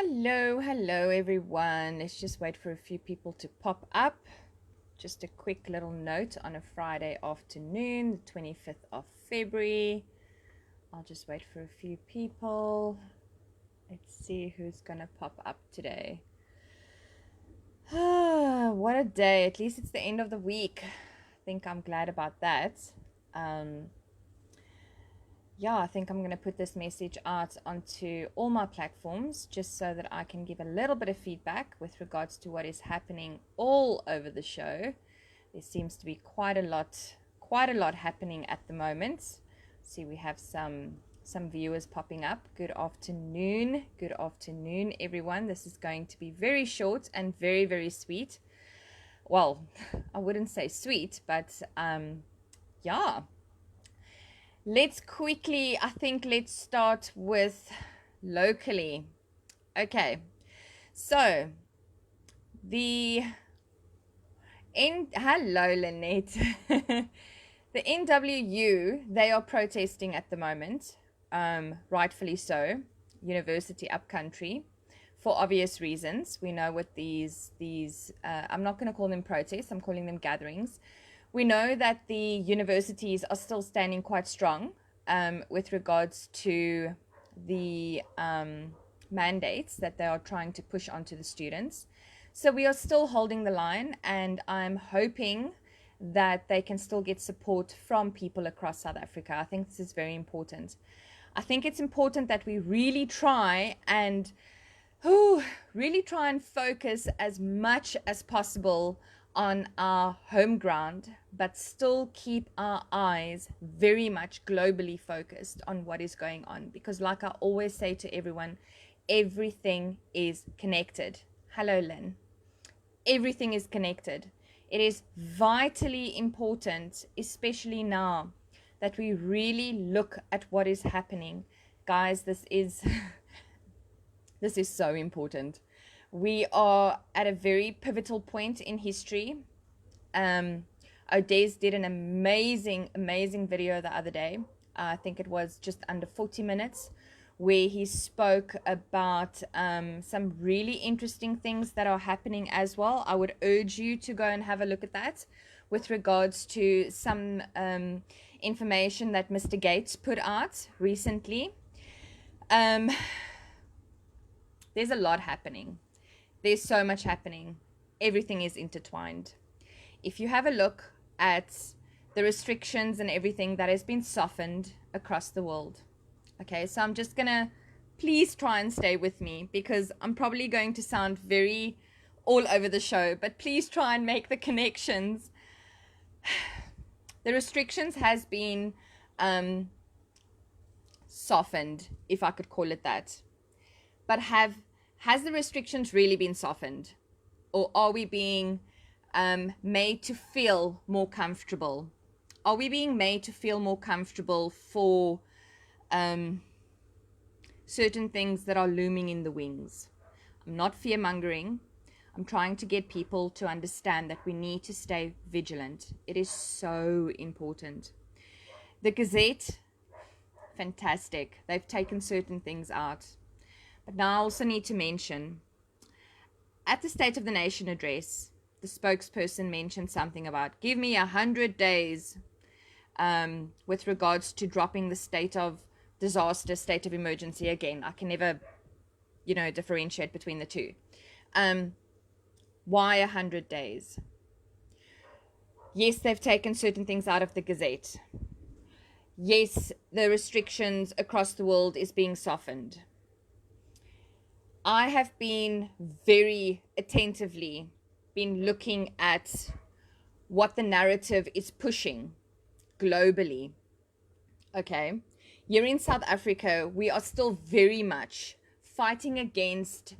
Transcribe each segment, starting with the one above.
Hello everyone. Let's just wait for a few people to pop up. Just a quick little note on a Friday afternoon, the 25th of February. I'll just wait for a few people. Let's see who's gonna pop up today. What a day. At least it's the end of the week. I think I'm glad about that. I think I'm going to put this message out onto all my platforms just so that I can give a little bit of feedback with regards to what is happening all over the show. There seems to be quite a lot happening at the moment. See, we have some viewers popping up. Good afternoon, everyone. This is going to be very short and very, very sweet. Well, I wouldn't say sweet, but let's start with locally. Okay, so hello Lynette. The NWU, they are protesting at the moment, rightfully so, university upcountry, for obvious reasons. We know what these I'm not going to call them protests, I'm calling them gatherings. We know that the universities are still standing quite strong with regards to the mandates that they are trying to push onto the students. So we are still holding the line, and I'm hoping that they can still get support from people across South Africa. I think this is very important. I think it's important that we really try and focus as much as possible on our home ground, but still keep our eyes very much globally focused on what is going on. Because like I always say to everyone, everything is connected. Hello, Lynn. Everything is connected. It is vitally important, especially now, that we really look at what is happening. Guys, this is so important. We are at a very pivotal point in history. Odez did an amazing video the other day. I think it was just under 40 minutes, where he spoke about some really interesting things that are happening as well. I would urge you to go and have a look at that with regards to some information that Mr. Gates put out recently. There's a lot happening. There's so much happening. Everything is intertwined. If you have a look at the restrictions and everything that has been softened across the world. Okay, so I'm just gonna, please try and stay with me, because I'm probably going to sound very all over the show, but please try and make the connections. The restrictions has been softened, if I could call it that. But has the restrictions really been softened? Or are we being made to feel more comfortable? Are we being made to feel more comfortable for certain things that are looming in the wings? I'm not fear-mongering. I'm trying to get people to understand that we need to stay vigilant. It is so important. The Gazette, fantastic. They've taken certain things out. But now I also need to mention, at the State of the Nation address, the spokesperson mentioned something about give me 100 days with regards to dropping the state of disaster, state of emergency. Again, I can never, differentiate between the two. Why 100 days? Yes, they've taken certain things out of the Gazette. Yes, the restrictions across the world is being softened. I have been very attentively looking at what the narrative is pushing globally. Okay, here in South Africa, we are still very much fighting against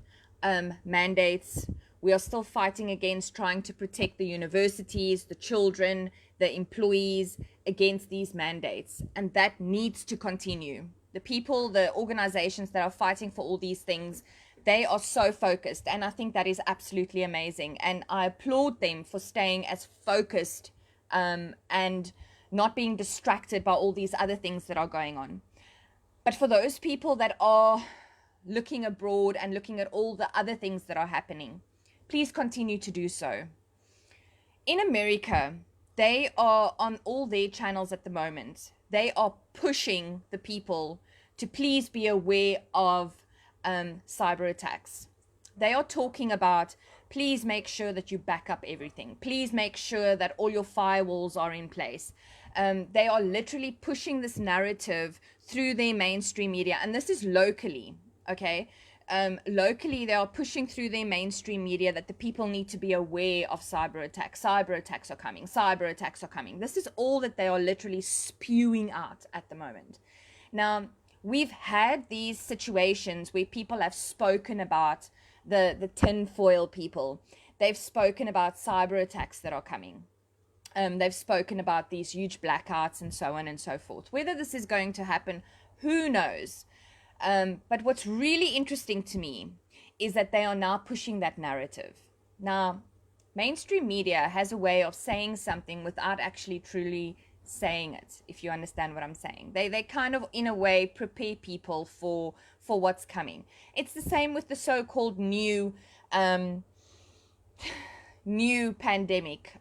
mandates. We are still fighting against trying to protect the universities, the children, the employees against these mandates. And that needs to continue. The people, the organizations that are fighting for all these things, they are so focused, and I think that is absolutely amazing. And I applaud them for staying as focused and not being distracted by all these other things that are going on. But for those people that are looking abroad and looking at all the other things that are happening, please continue to do so. In America, they are on all their channels at the moment. They are pushing the people to please be aware of cyber attacks. They are talking about, please make sure that you back up everything. Please make sure that all your firewalls are in place. They are literally pushing this narrative through their mainstream media. And this is locally, okay? Locally, they are pushing through their mainstream media that the people need to be aware of cyber attacks. Cyber attacks are coming. Cyber attacks are coming. This is all that they are literally spewing out at the moment. Now, we've had these situations where people have spoken about the tinfoil people. They've spoken about cyber attacks that are coming. They've spoken about these huge blackouts and so on and so forth. Whether this is going to happen, who knows? But what's really interesting to me is that they are now pushing that narrative. Now, mainstream media has a way of saying something without actually truly saying it, if you understand what I'm saying. They kind of, in a way, prepare people for what's coming. It's the same with the so-called new pandemic,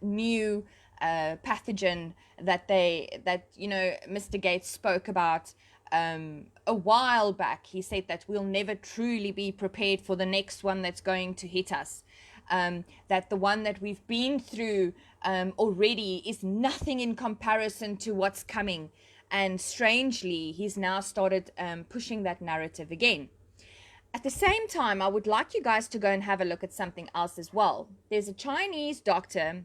new pathogen that Mr. Gates spoke about a while back. He said that we'll never truly be prepared for the next one that's going to hit us. That the one that we've been through already is nothing in comparison to what's coming. And strangely, he's now started pushing that narrative again. At the same time, I would like you guys to go and have a look at something else as well. There's a Chinese doctor,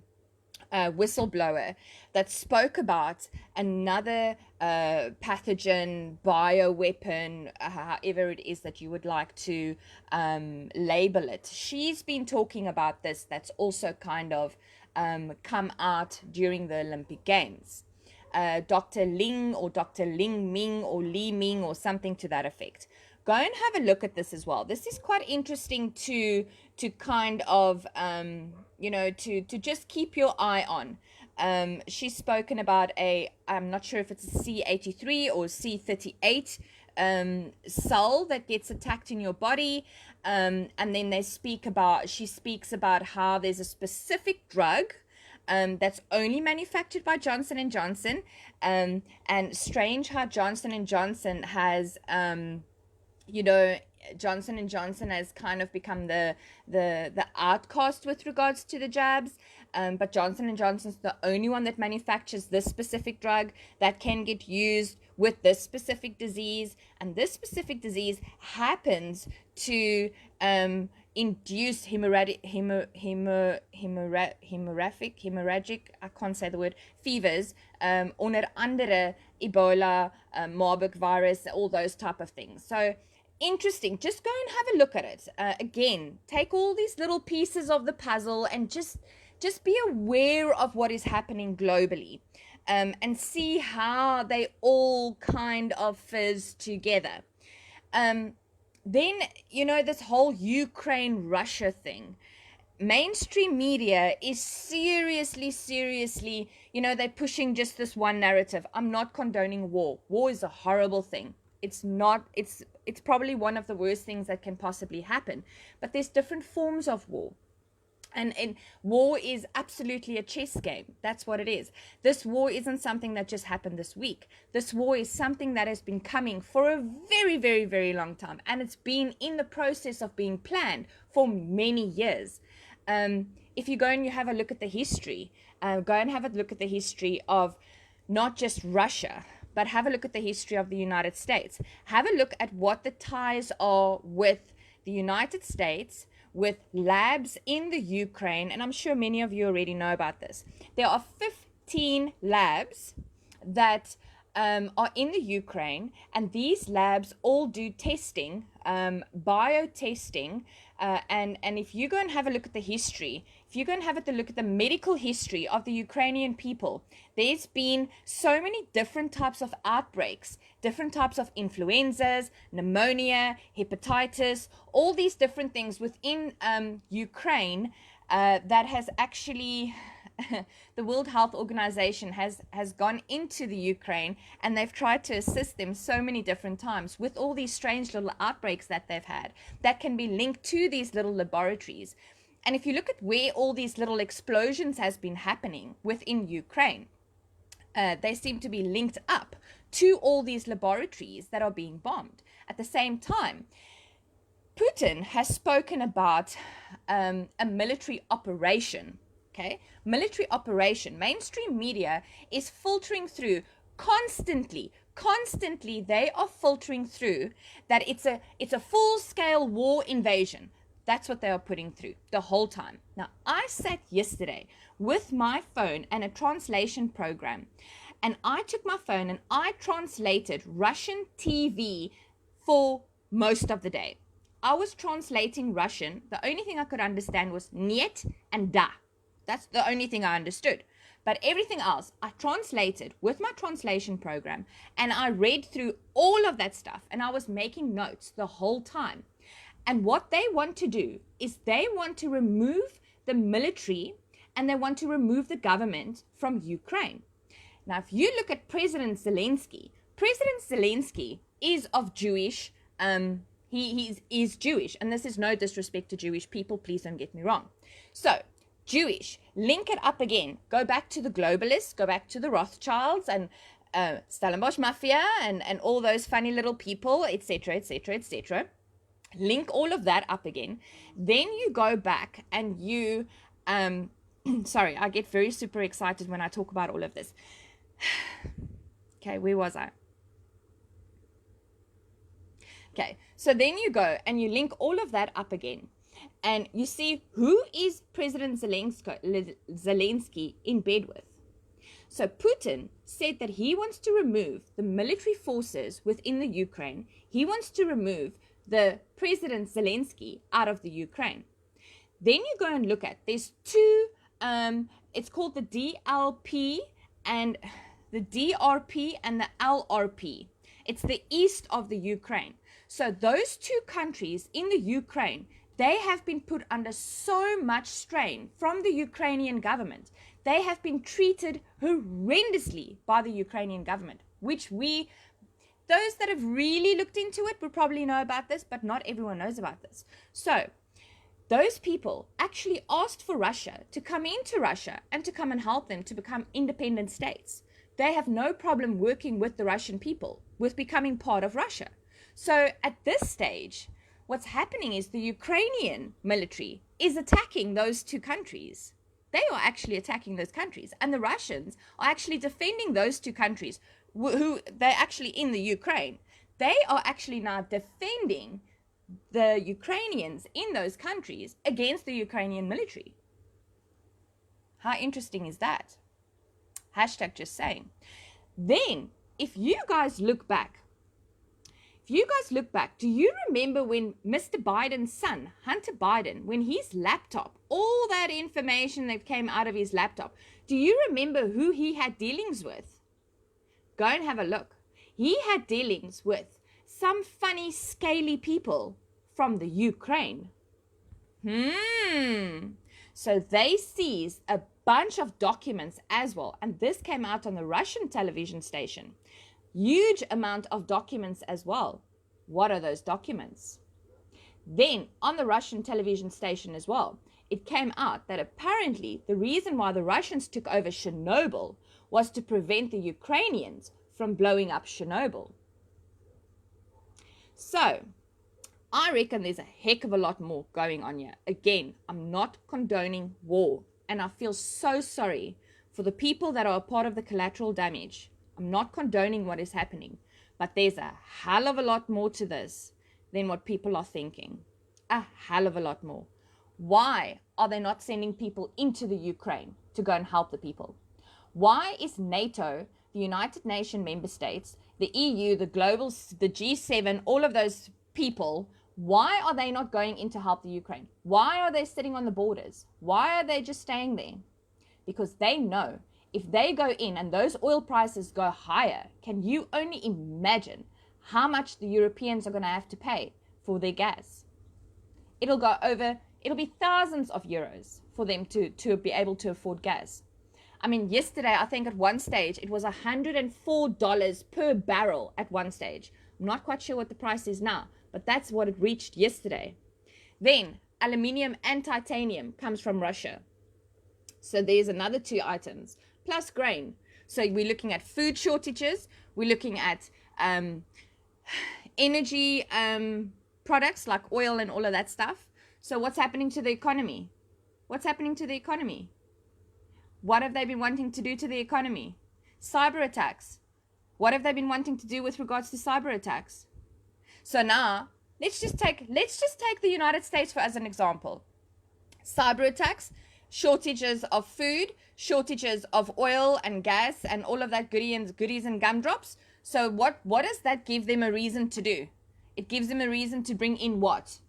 whistleblower, that spoke about another pathogen, bioweapon, however it is that you would like to label it. She's been talking about this. That's also kind of come out during the Olympic Games. Dr. Ling or Dr. Ling Ming or Li Ming or something to that effect. Go and have a look at this as well. This is quite interesting to kind of, to just keep your eye on. She's spoken about I'm not sure if it's a C83 or C38 cell that gets attacked in your body. And then she speaks about how there's a specific drug that's only manufactured by Johnson & Johnson. And strange how Johnson & Johnson has... Johnson & Johnson has kind of become the outcast with regards to the jabs, but Johnson & Johnson's the only one that manufactures this specific drug that can get used with this specific disease, and this specific disease happens to induce hemorrhagic, I can't say the word, fevers, onder andere Ebola, Marburg virus, all those type of things. So interesting. Just go and have a look at it. Again, take all these little pieces of the puzzle and just be aware of what is happening globally, and see how they all kind of fizz together. Then, this whole Ukraine-Russia thing. Mainstream media is seriously, they're pushing just this one narrative. I'm not condoning war. War is a horrible thing. It's probably one of the worst things that can possibly happen. But there's different forms of war. And war is absolutely a chess game. That's what it is. This war isn't something that just happened this week. This war is something that has been coming for a very, very, very long time. And it's been in the process of being planned for many years. If you go and you have a look at the history, of not just Russia, but have a look at the history of the United States. Have a look at what the ties are with the United States, with labs in the Ukraine, and I'm sure many of you already know about this. There are 15 labs that are in the Ukraine, and these labs all do testing, biotesting, and if you go and have a look at the history, if you go and have a look at the medical history of the Ukrainian people, there's been so many different types of outbreaks, different types of influenzas, pneumonia, hepatitis, all these different things within Ukraine that has actually the World Health Organization has gone into the Ukraine, and they've tried to assist them so many different times with all these strange little outbreaks that they've had that can be linked to these little laboratories. And if you look at where all these little explosions has been happening within Ukraine, they seem to be linked up to all these laboratories that are being bombed. At the same time, Putin has spoken about a military operation. Okay, military operation. Mainstream media is filtering through constantly. They are filtering through that it's a full-scale war invasion. That's what they are putting through the whole time. Now, I sat yesterday with my phone and a translation program, and I took my phone and I translated Russian TV for most of the day. I was translating Russian. The only thing I could understand was "niet" and "da." That's the only thing I understood. But everything else, I translated with my translation program, and I read through all of that stuff, and I was making notes the whole time. And what they want to do is they want to remove the military and they want to remove the government from Ukraine. Now, if you look at President Zelensky is of Jewish, he is Jewish, and this is no disrespect to Jewish people, please don't get me wrong. So, Jewish, link it up again, go back to the Globalists, go back to the Rothschilds and Stellenbosch Mafia and all those funny little people, etc., etc., etc. Link all of that up again. Then you go back and you, sorry, I get very super excited when I talk about all of this. Okay, where was I? Okay, so then you go and you link all of that up again. And you see who is President Zelensky in bed with. So Putin said that he wants to remove the military forces within the Ukraine. He wants to remove the President Zelensky out of the Ukraine. Then you go and look at, there's two, it's called the DLP and the DRP and the LRP. It's the east of the Ukraine. So those two countries in the Ukraine, they have been put under so much strain from the Ukrainian government. They have been treated horrendously by the Ukrainian government, which those that have really looked into it would probably know about this, but not everyone knows about this. So those people actually asked for Russia to come into Russia and to come and help them to become independent states. They have no problem working with the Russian people, with becoming part of Russia. So at this stage, what's happening is the Ukrainian military is attacking those two countries. They are actually attacking those countries. And the Russians are actually defending those two countries who they're actually in the Ukraine. They are actually now defending the Ukrainians in those countries against the Ukrainian military. How interesting is that? Hashtag just saying. Then, if you guys look back, do you remember when Mr. Biden's son, Hunter Biden, when his laptop, all that information that came out of his laptop, do you remember who he had dealings with? Go and have a look. He had dealings with some funny, scaly people from the Ukraine. So they seized a bunch of documents as well. And this came out on the Russian television station. Huge amount of documents as well. What are those documents? Then on the Russian television station as well, it came out that apparently the reason why the Russians took over Chernobyl was to prevent the Ukrainians from blowing up Chernobyl. So I reckon there's a heck of a lot more going on here. Again, I'm not condoning war, and I feel so sorry for the people that are a part of the collateral damage. I'm not condoning what is happening, but there's a hell of a lot more to this than what people are thinking. A hell of a lot more. Why are they not sending people into the Ukraine to go and help the people? Why is NATO, the United Nations member states, the EU, the Globalists, the G7, all of those people, why are they not going in to help the Ukraine? Why are they sitting on the borders? Why are they just staying there? Because they know if they go in and those oil prices go higher, can you only imagine how much the Europeans are going to have to pay for their gas? It'll be thousands of euros for them to be able to afford gas. I mean, yesterday, I think at one stage, it was $104 per barrel at one stage. I'm not quite sure what the price is now, but that's what it reached yesterday. Then, aluminium and titanium comes from Russia. So there's another 2 items, plus grain. So we're looking at food shortages. We're looking at energy products like oil and all of that stuff. So what's happening to the economy? What's happening to the economy? What have they been wanting to do to the economy? Cyber attacks. What have they been wanting to do with regards to cyber attacks? So now, let's just take the United States as an example. Cyber attacks, shortages of food, shortages of oil and gas and all of that goodies and gumdrops. So what does that give them a reason to do? It gives them a reason to bring in what?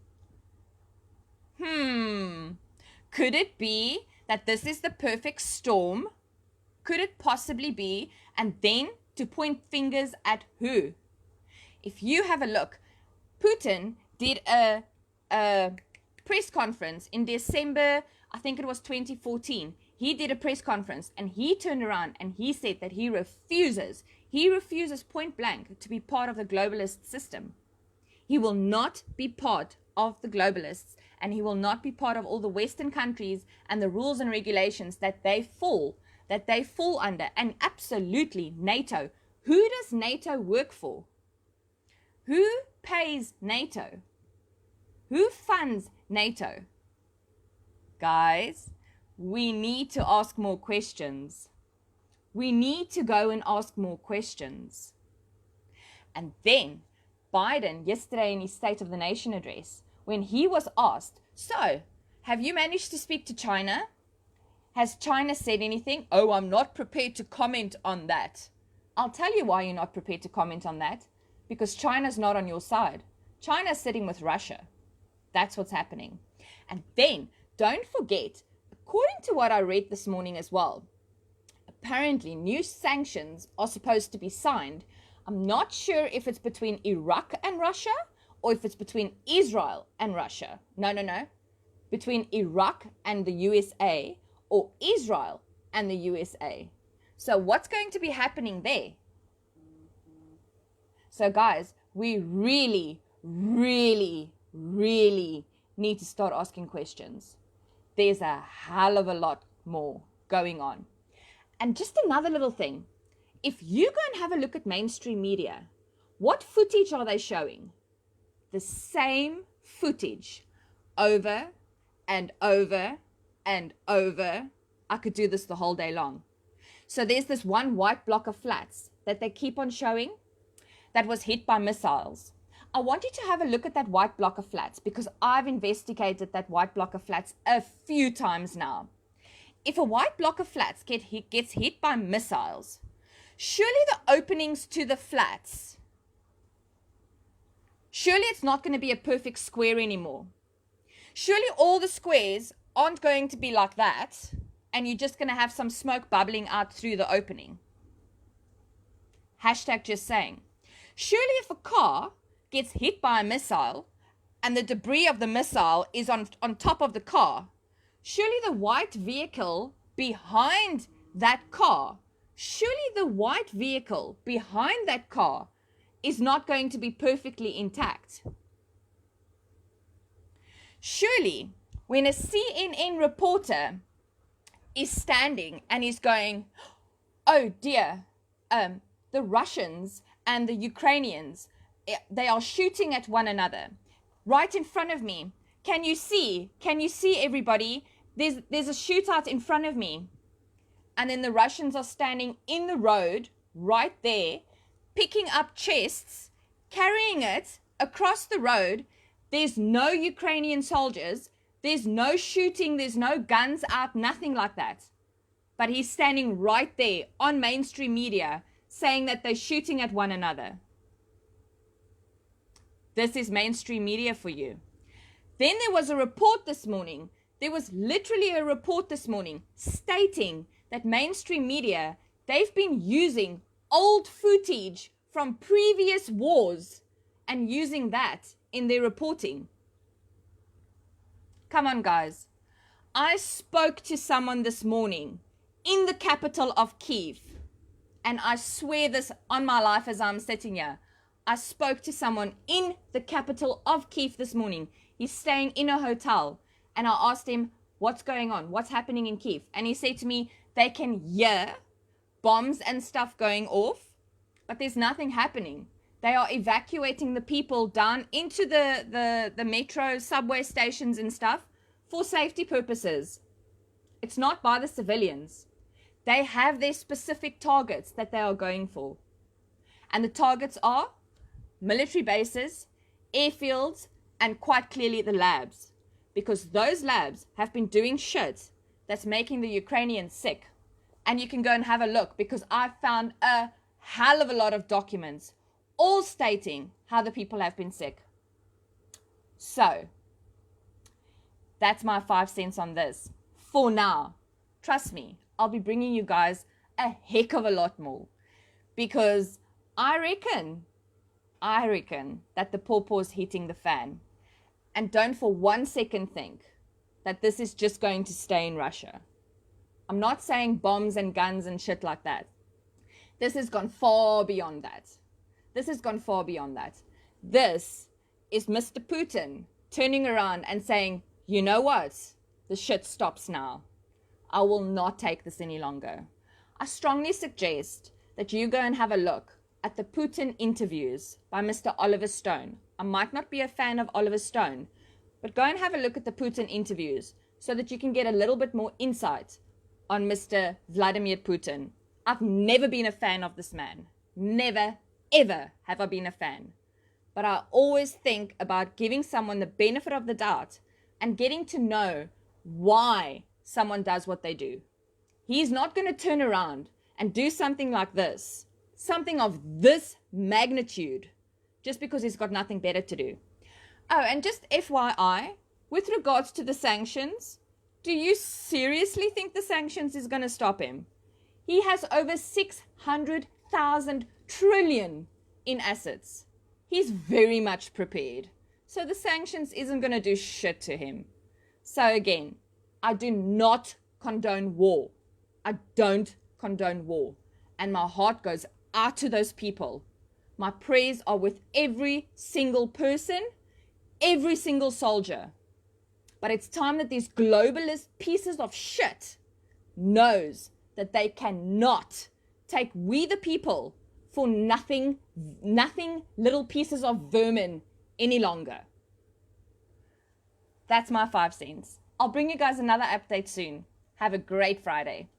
Could it be that this is the perfect storm? Could it possibly be? And then to point fingers at who? If you have a look, Putin did a press conference in December, I think it was 2014. He did a press conference and he turned around and he said that he refuses point blank to be part of the globalist system. He will not be part of the globalists, and he will not be part of all the Western countries and the rules and regulations that they fall under. And absolutely NATO. Who does NATO work for? Who pays NATO? Who funds NATO? Guys, we need to ask more questions. We need to go and ask more questions. And then Biden, yesterday in his State of the Nation address, when he was asked, so, have you managed to speak to China? Has China said anything? Oh, I'm not prepared to comment on that. I'll tell you why you're not prepared to comment on that. Because China's not on your side. China's sitting with Russia. That's what's happening. And then, don't forget, according to what I read this morning as well, apparently new sanctions are supposed to be signed. I'm not sure if it's between Iraq and Russia or if it's between Israel and Russia. No. Between Iraq and the USA or Israel and the USA. So what's going to be happening there? So guys, we really, really, really need to start asking questions. There's a hell of a lot more going on. And just another little thing. If you go and have a look at mainstream media, what footage are they showing? The same footage over and over and over. I could do this the whole day long. So there's this one white block of flats that they keep on showing that was hit by missiles. I want you to have a look at that white block of flats because I've investigated that white block of flats a few times now. If a white block of flats gets hit by missiles, surely the openings to the flats, surely it's not going to be a perfect square anymore. Surely all the squares aren't going to be like that and you're just going to have some smoke bubbling out through the opening. Hashtag just saying. Surely if a car gets hit by a missile and the debris of the missile is on top of the car, surely the white vehicle behind that car, is not going to be perfectly intact. Surely when a CNN reporter is standing and is going, oh dear, the Russians and the Ukrainians, they are shooting at one another right in front of me. Can you see everybody? There's a shootout in front of me. And then the Russians are standing in the road right there, picking up chests, carrying it across the road. There's no Ukrainian soldiers. There's no shooting. There's no guns out, nothing like that. But he's standing right there on mainstream media saying that they're shooting at one another. This is mainstream media for you. Then there was a report this morning. There was literally a report this morning stating that mainstream media, they've been using old footage from previous wars and using that in their reporting. Come on, guys. I spoke to someone this morning in the capital of Kyiv, and I swear this on my life as I'm sitting here. I spoke to someone in the capital of Kyiv this morning. He's staying in a hotel, and I asked him, what's going on? What's happening in Kyiv? And he said to me, they can hear bombs and stuff going off, but there's nothing happening. They are evacuating the people down into the metro, subway stations and stuff for safety purposes. It's not by the civilians. They have their specific targets that they are going for. And the targets are military bases, airfields, and quite clearly the labs. Because those labs have been doing shit that's making the Ukrainians sick. And you can go and have a look, because I found a hell of a lot of documents all stating how the people have been sick. So, that's my 5 cents on this. For now, trust me, I'll be bringing you guys a heck of a lot more. Because I reckon that the pawpaw's hitting the fan. And don't for 1 second think that this is just going to stay in Russia. I'm not saying bombs and guns and shit like that. This has gone far beyond that. This is Mr. Putin turning around and saying, you know what? The shit stops now. I will not take this any longer. I strongly suggest that you go and have a look at the Putin interviews by Mr. Oliver Stone. I might not be a fan of Oliver Stone, but go and have a look at the Putin interviews so that you can get a little bit more insight on Mr. Vladimir Putin. I've never been a fan of this man. Never, ever have I been a fan. But I always think about giving someone the benefit of the doubt and getting to know why someone does what they do. He's not going to turn around and do something like this, something of this magnitude, just because he's got nothing better to do. Oh, and just FYI, with regards to the sanctions, do you seriously think the sanctions is going to stop him? He has over 600,000 trillion in assets. He's very much prepared. So the sanctions isn't going to do shit to him. So again, I do not condone war. I don't condone war. And my heart goes out to those people. My prayers are with every single person, every single soldier. But it's time that these globalist pieces of shit knows that they cannot take we the people for nothing little pieces of vermin any longer. That's my 5 cents. I'll bring you guys another update soon. Have a great Friday.